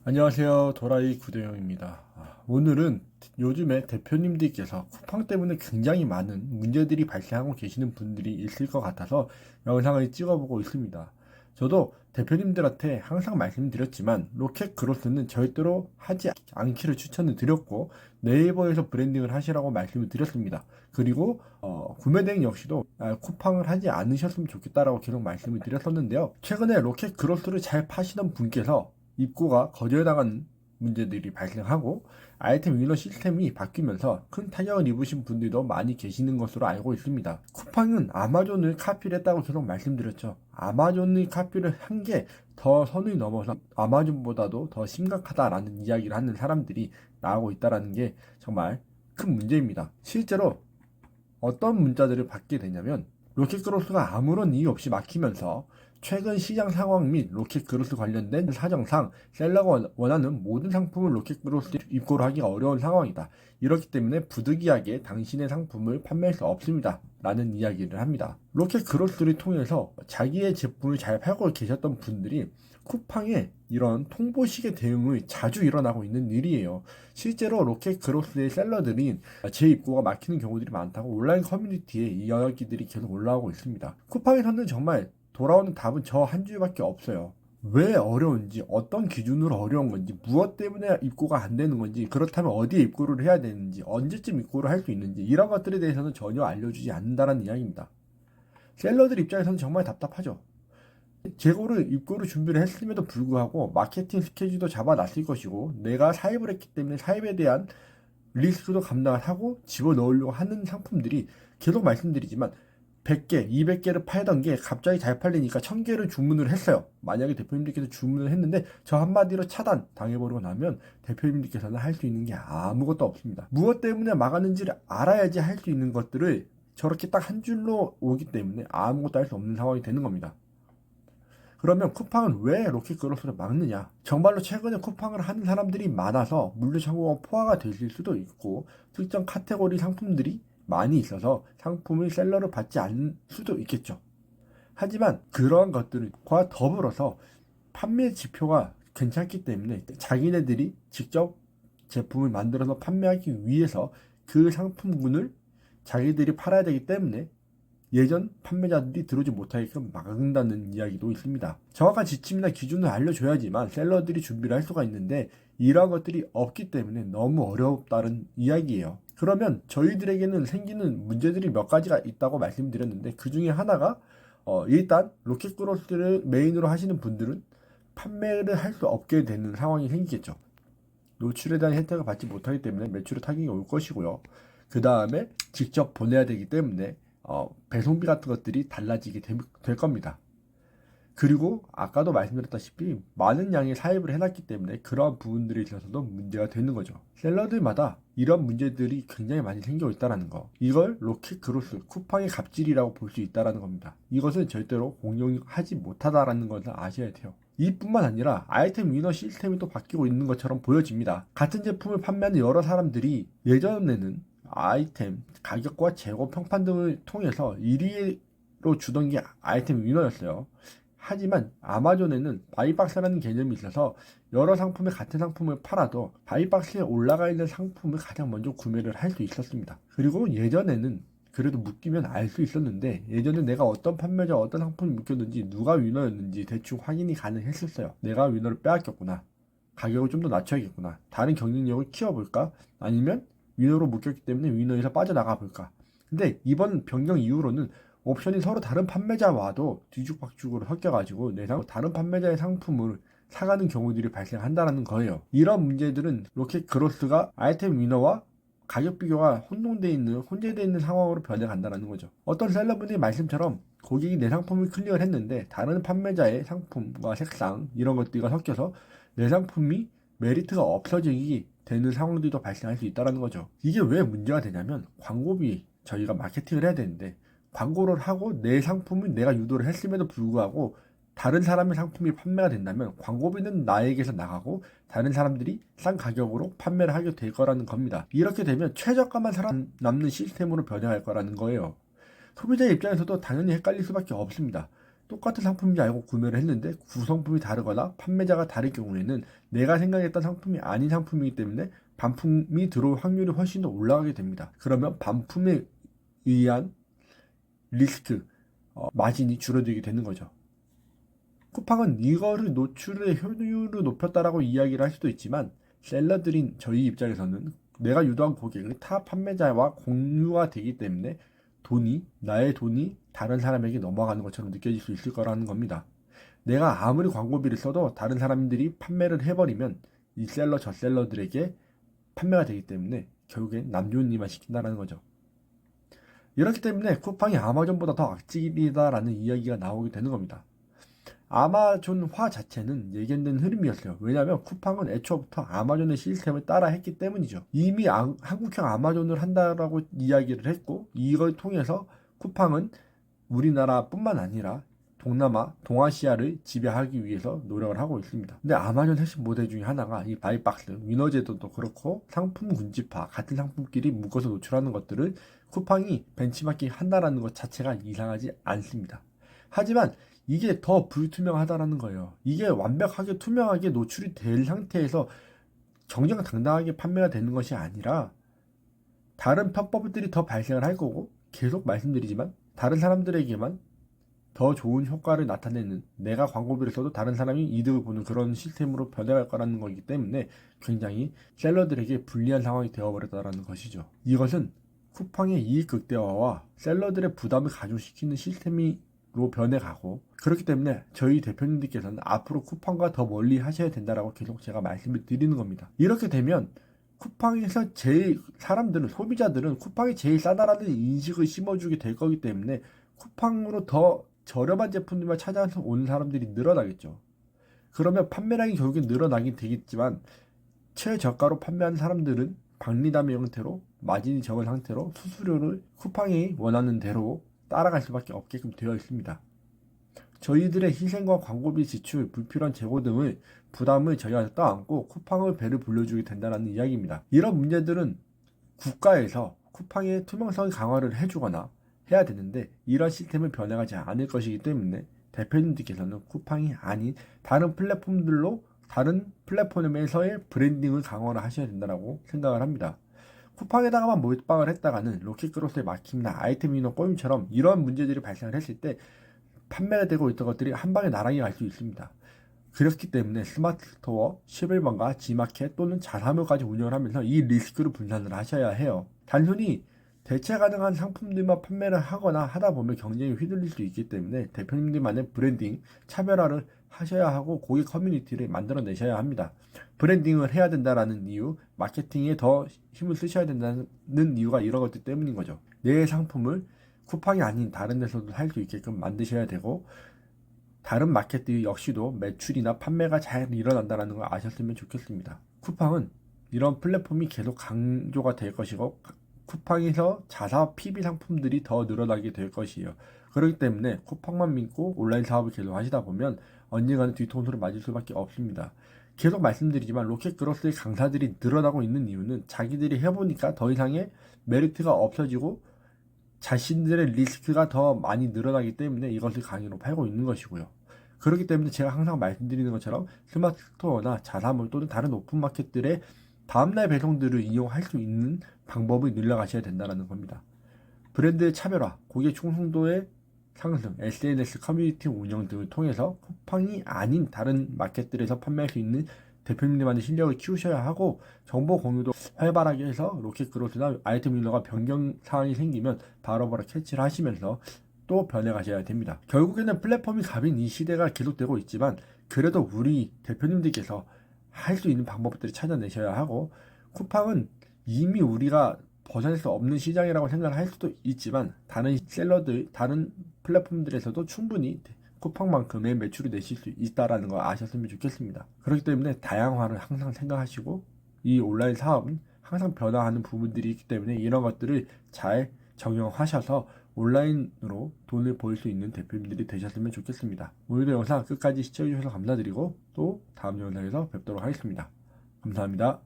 안녕하세요. 도라이 구대영입니다. 오늘은 요즘에 대표님들께서 쿠팡 때문에 굉장히 많은 문제들이 발생하고 계시는 분들이 있을 것 같아서 영상을 찍어보고 있습니다. 저도 대표님들한테 항상 말씀드렸지만 로켓 그로스는 절대로 하지 않기를 추천을 드렸고 네이버에서 브랜딩을 하시라고 말씀을 드렸습니다. 그리고 구매 대행 역시도 쿠팡을 하지 않으셨으면 좋겠다라고 계속 말씀을 드렸었는데요. 최근에 로켓 그로스를 잘 파시던 분께서 입고가 거절당한 문제들이 발생하고 아이템 위너 시스템이 바뀌면서 큰 타격을 입으신 분들도 많이 계시는 것으로 알고 있습니다. 쿠팡은 아마존을 카피를 했다고 계속 말씀드렸죠. 아마존이 카피를 한 게 더 선을 넘어서 아마존보다도 더 심각하다라는 이야기를 하는 사람들이 나오고 있다는 게 정말 큰 문제입니다. 실제로 어떤 문자들을 받게 되냐면 로켓크로스가 아무런 이유 없이 막히면서 최근 시장 상황 및 로켓크로스 관련된 사정상 셀러가 원하는 모든 상품을 로켓크로스에 입고를 하기가 어려운 상황이다. 이렇기 때문에 부득이하게 당신의 상품을 판매할 수 없습니다. 라는 이야기를 합니다. 로켓크로스를 통해서 자기의 제품을 잘 팔고 계셨던 분들이 쿠팡의 이런 통보식의 대응이 자주 일어나고 있는 일이에요. 실제로 로켓 그로스의 셀러들이 재입고가 막히는 경우들이 많다고 온라인 커뮤니티에 이야기들이 계속 올라오고 있습니다. 쿠팡에서는 정말 돌아오는 답은 저 한 줄밖에 없어요. 왜 어려운지, 어떤 기준으로 어려운 건지, 무엇 때문에 입고가 안 되는 건지, 그렇다면 어디에 입고를 해야 되는지, 언제쯤 입고를 할 수 있는지, 이런 것들에 대해서는 전혀 알려주지 않는다는 이야기입니다. 셀러들 입장에서는 정말 답답하죠. 재고를 입고를 준비를 했음에도 불구하고 마케팅 스케줄도 잡아놨을 것이고 내가 사입을 했기 때문에 사입에 대한 리스크도 감당을 하고 집어넣으려고 하는 상품들이 계속 말씀드리지만 100개, 200개를 팔던 게 갑자기 잘 팔리니까 1000개를 주문을 했어요. 만약에 대표님들께서 주문을 했는데 저 한마디로 차단 당해버리고 나면 대표님들께서는 할 수 있는 게 아무것도 없습니다. 무엇 때문에 막았는지를 알아야지 할 수 있는 것들을 저렇게 딱 한 줄로 오기 때문에 아무것도 할 수 없는 상황이 되는 겁니다. 그러면 쿠팡은 왜 로켓그로스를 막느냐? 정말로 최근에 쿠팡을 하는 사람들이 많아서 물류창고가 포화가 되실 수도 있고 특정 카테고리 상품들이 많이 있어서 상품의 셀러를 받지 않을 수도 있겠죠. 하지만 그러한 것들과 더불어서 판매 지표가 괜찮기 때문에 자기네들이 직접 제품을 만들어서 판매하기 위해서 그 상품군을 자기들이 팔아야 되기 때문에 예전 판매자들이 들어오지 못하게끔 막는다는 이야기도 있습니다. 정확한 지침이나 기준을 알려줘야지만 셀러들이 준비를 할 수가 있는데 이러한 것들이 없기 때문에 너무 어렵다는 이야기예요. 그러면 저희들에게는 생기는 문제들이 몇 가지가 있다고 말씀드렸는데 그 중에 하나가 일단 로켓그로스를 메인으로 하시는 분들은 판매를 할 수 없게 되는 상황이 생기겠죠. 노출에 대한 혜택을 받지 못하기 때문에 매출의 타격이 올 것이고요. 그 다음에 직접 보내야 되기 때문에 배송비 같은 것들이 달라지게 될 겁니다. 그리고 아까도 말씀드렸다시피 많은 양의 사입을 해놨기 때문에 그러한 부분들에 있어서도 문제가 되는 거죠. 셀러들마다 이런 문제들이 굉장히 많이 생겨 있다는 거. 이걸 로켓 그로스, 쿠팡의 갑질이라고 볼 수 있다는 겁니다. 이것은 절대로 공용하지 못하다라는 것을 아셔야 돼요. 이뿐만 아니라 아이템 위너 시스템이 또 바뀌고 있는 것처럼 보여집니다. 같은 제품을 판매하는 여러 사람들이 예전에는 아이템 가격과 재고 평판 등을 통해서 1위로 주던 게 아이템 위너였어요. 하지만 아마존에는 바이박스라는 개념이 있어서 여러 상품의 같은 상품을 팔아도 바이박스에 올라가 있는 상품을 가장 먼저 구매를 할 수 있었습니다. 그리고 예전에는 그래도 묶이면 알 수 있었는데 예전에 내가 어떤 판매자 어떤 상품이 묶였는지 누가 위너였는지 대충 확인이 가능했었어요. 내가 위너를 빼앗겼구나. 가격을 좀 더 낮춰야겠구나. 다른 경쟁력을 키워볼까? 아니면 위너로 묶였기 때문에 위너에서 빠져나가 볼까? 근데 이번 변경 이후로는 옵션이 서로 다른 판매자와도 뒤죽박죽으로 섞여가지고 다른 판매자의 상품을 사가는 경우들이 발생한다는 거예요. 이런 문제들은 로켓 그로스가 아이템 위너와 가격 비교가 혼재되어 있는 상황으로 변해간다는 거죠. 어떤 셀러분이 말씀처럼 고객이 내 상품을 클리어를 했는데 다른 판매자의 상품과 색상 이런 것들과 섞여서 내 상품이 메리트가 없어지기 되는 상황들도 발생할 수 있다는 거죠. 이게 왜 문제가 되냐면 광고비 저희가 마케팅을 해야 되는데 광고를 하고 내 상품을 내가 유도를 했음에도 불구하고 다른 사람의 상품이 판매가 된다면 광고비는 나에게서 나가고 다른 사람들이 싼 가격으로 판매를 하게 될 거라는 겁니다. 이렇게 되면 최저가만 살아남는 시스템으로 변해갈 거라는 거예요. 소비자 입장에서도 당연히 헷갈릴 수밖에 없습니다. 똑같은 상품인지 알고 구매를 했는데 구성품이 다르거나 판매자가 다를 경우에는 내가 생각했던 상품이 아닌 상품이기 때문에 반품이 들어올 확률이 훨씬 더 올라가게 됩니다. 그러면 반품에 의한 리스크, 마진이 줄어들게 되는 거죠. 쿠팡은 이거를 노출의 효율을 높였다라고 이야기를 할 수도 있지만 셀러들인 저희 입장에서는 내가 유도한 고객을 타 판매자와 공유가 되기 때문에 나의 돈이 다른 사람에게 넘어가는 것처럼 느껴질 수 있을 거라는 겁니다. 내가 아무리 광고비를 써도 다른 사람들이 판매를 해버리면 이 셀러 저 셀러들에게 판매가 되기 때문에 결국엔 남 좋은 일만 시킨다는 거죠. 이렇기 때문에 쿠팡이 아마존보다 더 악질이다라는 이야기가 나오게 되는 겁니다. 아마존화 자체는 예견된 흐름이었어요. 왜냐하면 쿠팡은 애초부터 아마존의 시스템을 따라 했기 때문이죠. 이미 한국형 아마존을 한다라고 이야기를 했고 이걸 통해서 쿠팡은 우리나라뿐만 아니라 동남아, 동아시아를 지배하기 위해서 노력을 하고 있습니다. 근데 아마존 핵심 모델 중에 하나가 이 바이박스, 위너제도도 그렇고 상품 군집화, 같은 상품끼리 묶어서 노출하는 것들을 쿠팡이 벤치마킹 한다라는 것 자체가 이상하지 않습니다. 하지만 이게 더 불투명하다라는 거예요. 이게 완벽하게 투명하게 노출이 될 상태에서 정정당당하게 판매가 되는 것이 아니라 다른 편법들이 더 발생을 할 거고 계속 말씀드리지만 다른 사람들에게만 더 좋은 효과를 나타내는 내가 광고비를 써도 다른 사람이 이득을 보는 그런 시스템으로 변해갈 거라는 거기 때문에 굉장히 셀러들에게 불리한 상황이 되어버렸다는 것이죠. 이것은 쿠팡의 이익 극대화와 셀러들의 부담을 가중시키는 시스템으로 변해가고 그렇기 때문에 저희 대표님들께서는 앞으로 쿠팡과 더 멀리 하셔야 된다라고 계속 제가 말씀을 드리는 겁니다. 이렇게 되면 쿠팡에서 제일 사람들은 소비자들은 쿠팡이 제일 싸다라는 인식을 심어주게 될 거기 때문에 쿠팡으로 더 저렴한 제품들만 찾아서 오는 사람들이 늘어나겠죠. 그러면 판매량이 결국엔 늘어나긴 되겠지만 최저가로 판매하는 사람들은 박리담의 형태로 마진이 적은 상태로 수수료를 쿠팡이 원하는 대로 따라갈 수밖에 없게끔 되어 있습니다. 저희들의 희생과 광고비 지출, 불필요한 재고 등을 부담을 저희가 떠안고 쿠팡을 배를 불려주게 된다는 이야기입니다. 이런 문제들은 국가에서 쿠팡의 투명성 강화를 해주거나 해야 되는데 이런 시스템은 변해가지 않을 것이기 때문에 대표님들께서는 쿠팡이 아닌 다른 플랫폼에서의 브랜딩을 강화를 하셔야 된다고 생각을 합니다. 쿠팡에다가만 몰빵을 했다가는 로켓그로스의 막힘이나 아이템 인원 꼬임처럼 이런 문제들이 발생을 했을 때 판매가 되고 있던 것들이 한 방에 나락이 갈 수 있습니다. 그렇기 때문에 스마트 스토어, 11번가, G마켓 또는 자사몰까지 운영을 하면서 이 리스크를 분산을 하셔야 해요. 단순히 대체 가능한 상품들만 판매를 하거나 하다 보면 경쟁이 휘둘릴 수 있기 때문에 대표님들만의 브랜딩, 차별화를 하셔야 하고 고객 커뮤니티를 만들어내셔야 합니다. 브랜딩을 해야 된다라는 이유, 마케팅에 더 힘을 쓰셔야 된다는 이유가 이런 것들 때문인 거죠. 내 상품을 쿠팡이 아닌 다른 데서도 할 수 있게끔 만드셔야 되고 다른 마켓들 역시도 매출이나 판매가 잘 일어난다는 걸 아셨으면 좋겠습니다. 쿠팡은 이런 플랫폼이 계속 강조가 될 것이고 쿠팡에서 자사 PB 상품들이 더 늘어나게 될 것이에요. 그렇기 때문에 쿠팡만 믿고 온라인 사업을 계속 하시다 보면 언젠가는 뒤통수를 맞을 수밖에 없습니다. 계속 말씀드리지만 로켓그로스의 강사들이 늘어나고 있는 이유는 자기들이 해보니까 더 이상의 메리트가 없어지고 자신들의 리스크가 더 많이 늘어나기 때문에 이것을 강의로 팔고 있는 것이고요. 그렇기 때문에 제가 항상 말씀드리는 것처럼 스마트 스토어나 자사몰 또는 다른 오픈마켓들의 다음날 배송들을 이용할 수 있는 방법을 늘려가셔야 된다는 겁니다. 브랜드의 차별화, 고객 충성도의 상승, SNS 커뮤니티 운영 등을 통해서 쿠팡이 아닌 다른 마켓들에서 판매할 수 있는 대표님들만의 실력을 키우셔야 하고 정보 공유도 활발하게 해서 로켓그로스나 아이템 윈러가 변경 사항이 생기면 바로바로 캐치를 하시면서 또 변해가셔야 됩니다. 결국에는 플랫폼이 갑인 이 시대가 계속되고 있지만 그래도 우리 대표님들께서 할 수 있는 방법들을 찾아내셔야 하고 쿠팡은 이미 우리가 벗어날 수 없는 시장이라고 생각을 할 수도 있지만 다른 셀러들, 다른 플랫폼들에서도 충분히 쿠팡만큼의 매출을 내실 수 있다는 걸 아셨으면 좋겠습니다. 그렇기 때문에 다양화를 항상 생각하시고 이 온라인 사업은 항상 변화하는 부분들이 있기 때문에 이런 것들을 잘 적용하셔서 온라인으로 돈을 벌 수 있는 대표님들이 되셨으면 좋겠습니다. 오늘도 영상 끝까지 시청해주셔서 감사드리고 또 다음 영상에서 뵙도록 하겠습니다. 감사합니다.